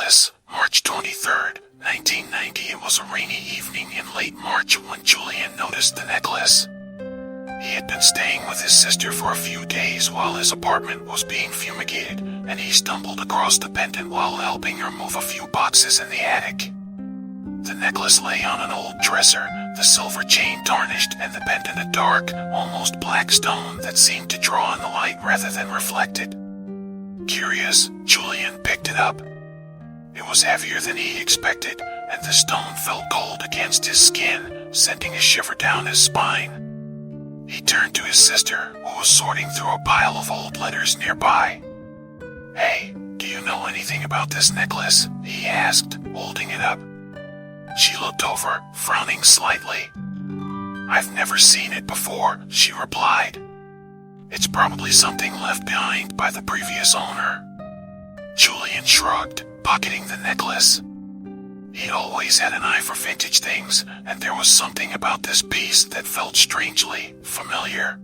Neckless, March 23rd, 1990. It was a rainy evening in late March when Julian noticed the necklace. He had been staying with his sister for a few days while his apartment was being fumigated, and he stumbled across the pendant while helping her move a few boxes in the attic. The necklace lay on an old dresser, the silver chain tarnished and the pendant a dark, almost black stone that seemed to draw on the light rather than reflect it. Curious, Julian picked it up. It was heavier than he expected, and the stone felt cold against his skin, sending a shiver down his spine. He turned to his sister, who was sorting through a pile of old letters nearby. "Hey, do you know anything about this necklace?" he asked, holding it up. She looked over, frowning slightly. "I've never seen it before," she replied. "It's probably something left behind by the previous owner." Julian shrugged, pocketing the necklace. He'd always had an eye for vintage things, and there was something about this piece that felt strangely familiar.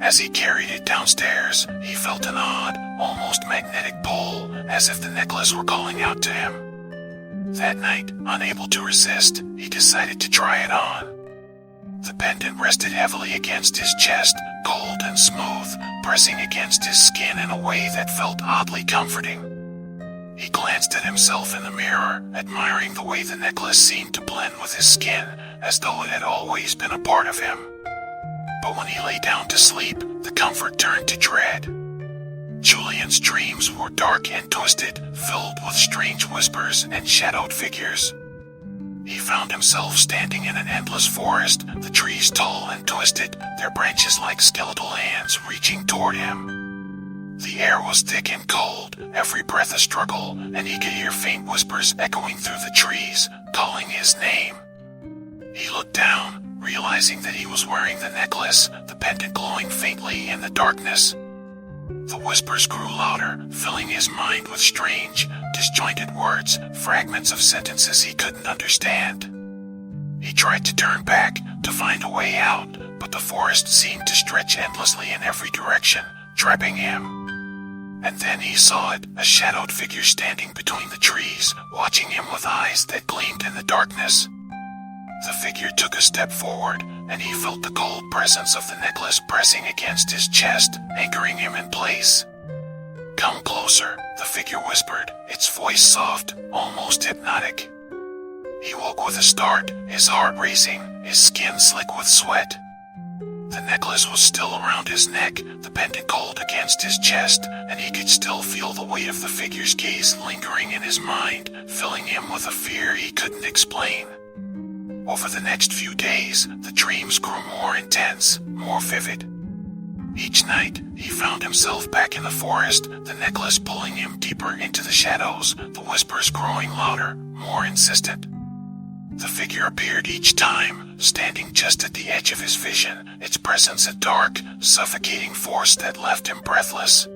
As he carried it downstairs, he felt an odd, almost magnetic pull, as if the necklace were calling out to him. That night, unable to resist, he decided to try it on. The pendant rested heavily against his chest, cold and smooth, pressing against his skin in a way that felt oddly comforting. He glanced at himself in the mirror, admiring the way the necklace seemed to blend with his skin, as though it had always been a part of him. But when he lay down to sleep, the comfort turned to dread. Julian's dreams were dark and twisted, filled with strange whispers and shadowed figures. He found himself standing in an endless forest, the trees tall and twisted, their branches like skeletal hands reaching toward him. The air was thick and cold, every breath a struggle, and he could hear faint whispers echoing through the trees, calling his name. He looked down, realizing that he was wearing the necklace, the pendant glowing faintly in the darkness. The whispers grew louder, filling his mind with strange, disjointed words, fragments of sentences he couldn't understand. He tried to turn back, to find a way out, but the forest seemed to stretch endlessly in every direction, trapping him. And then he saw it, a shadowed figure standing between the trees, watching him with eyes that gleamed in the darkness. The figure took a step forward, and he felt the cold presence of the necklace pressing against his chest, anchoring him in place. "Come closer," the figure whispered, its voice soft, almost hypnotic. He woke with a start, his heart racing, his skin slick with sweat. The necklace was still around his neck, the pendant cold against his chest, and he could still feel the weight of the figure's gaze lingering in his mind, filling him with a fear he couldn't explain. Over the next few days, the dreams grew more intense, more vivid. Each night, he found himself back in the forest, the necklace pulling him deeper into the shadows, the whispers growing louder, more insistent. The figure appeared each time, standing just at the edge of his vision, its presence a dark, suffocating force that left him breathless.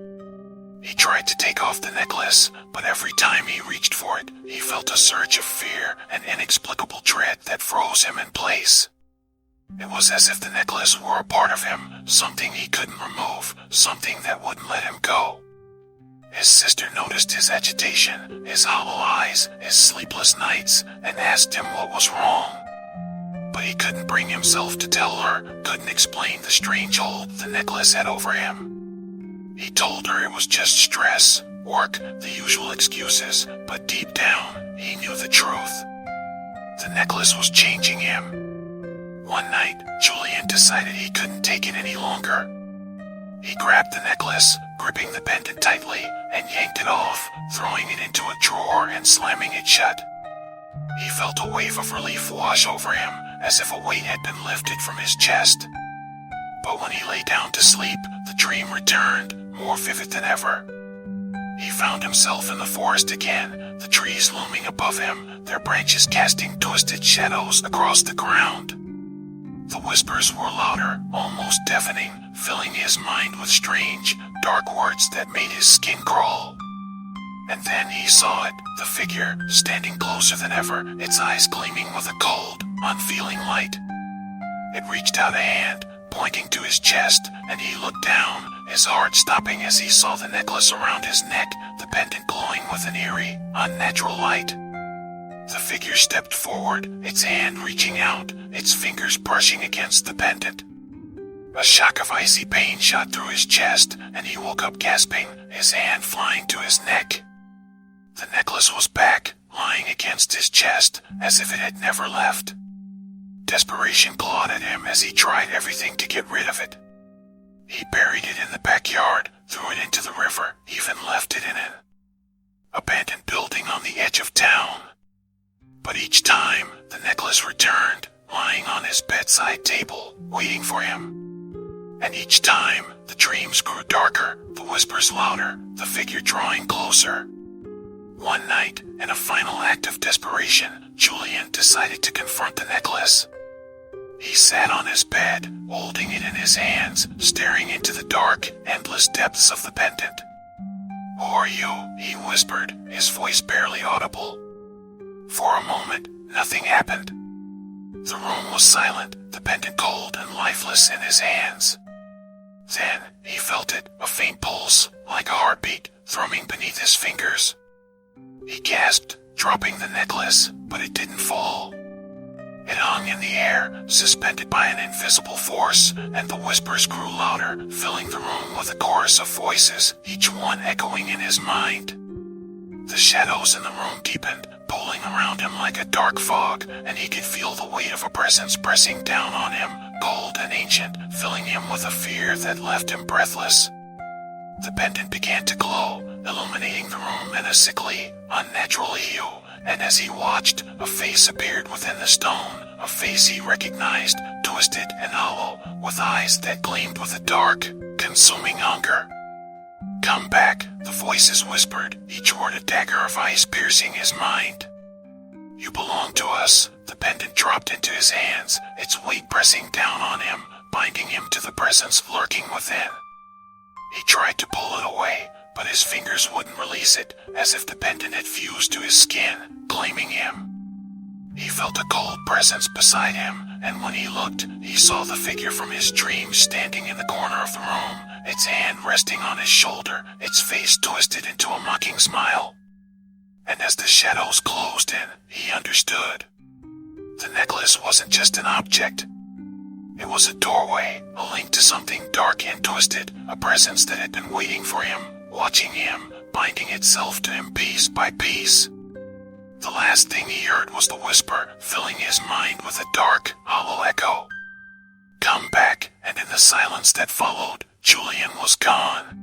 He tried to take off the necklace, but every time he reached for it, he felt a surge of fear and inexplicable dread that froze him in place. It was as if the necklace were a part of him, something he couldn't remove, something that wouldn't let him go. His sister noticed his agitation, his hollow eyes, his sleepless nights, and asked him what was wrong. But he couldn't bring himself to tell her, couldn't explain the strange hold the necklace had over him. He told her it was just stress, work, the usual excuses, but deep down, he knew the truth. The necklace was changing him. One night, Julian decided he couldn't take it any longer. He grabbed the necklace, gripping the pendant tightly, and yanked it off, throwing it into a drawer and slamming it shut. He felt a wave of relief wash over him, as if a weight had been lifted from his chest. But when he lay down to sleep, the dream returned, more vivid than ever. He found himself in the forest again, the trees looming above him, their branches casting twisted shadows across the ground. The whispers were louder, almost deafening, filling his mind with strange, dark words that made his skin crawl. And then he saw it, the figure, standing closer than ever, its eyes gleaming with a cold, unfeeling light. It reached out a hand, pointing to his chest, and he looked down, his heart stopping as he saw the necklace around his neck, the pendant glowing with an eerie, unnatural light. The figure stepped forward, its hand reaching out, its fingers brushing against the pendant. A shock of icy pain shot through his chest, and he woke up gasping, his hand flying to his neck. The necklace was back, lying against his chest, as if it had never left. Desperation clawed at him as he tried everything to get rid of it. He buried it in the backyard, threw it into the river, even left it in an abandoned building on the edge of town. But each time, the necklace returned, lying on his bedside table, waiting for him. And each time, the dreams grew darker, the whispers louder, the figure drawing closer. One night, in a final act of desperation, Julian decided to confront the necklace. He sat on his bed, holding it in his hands, staring into the dark, endless depths of the pendant. "Who are you?" he whispered, his voice barely audible. For a moment, nothing happened. The room was silent, the pendant cold and lifeless in his hands. Then, he felt it, a faint pulse, like a heartbeat, thrumming beneath his fingers. He gasped, dropping the necklace, but it didn't fall. It hung in the air, suspended by an invisible force, and the whispers grew louder, filling the room with a chorus of voices, each one echoing in his mind. The shadows in the room deepened, pulling around him like a dark fog, and he could feel the weight of a presence pressing down on him, cold and ancient, filling him with a fear that left him breathless. The pendant began to glow, illuminating the room in a sickly, unnatural hue, and as he watched, a face appeared within the stone, a face he recognized, twisted and hollow, with eyes that gleamed with a dark, consuming hunger. "Come back," the voices whispered, each word a dagger of ice piercing his mind. "You belong to us." The pendant dropped into his hands, its weight pressing down on him, binding him to the presence lurking within. He tried to pull it away, but his fingers wouldn't release it, as if the pendant had fused to his skin, claiming him. He felt a cold presence beside him, and when he looked, he saw the figure from his dreams standing in the corner of the room, its hand resting on his shoulder, its face twisted into a mocking smile. And as the shadows closed in, he understood. The necklace wasn't just an object. It was a doorway, a link to something dark and twisted, a presence that had been waiting for him, watching him, binding itself to him piece by piece. The last thing he heard was the whisper, filling his mind with a dark, hollow echo. "Come back," and in the silence that followed, Julian was gone.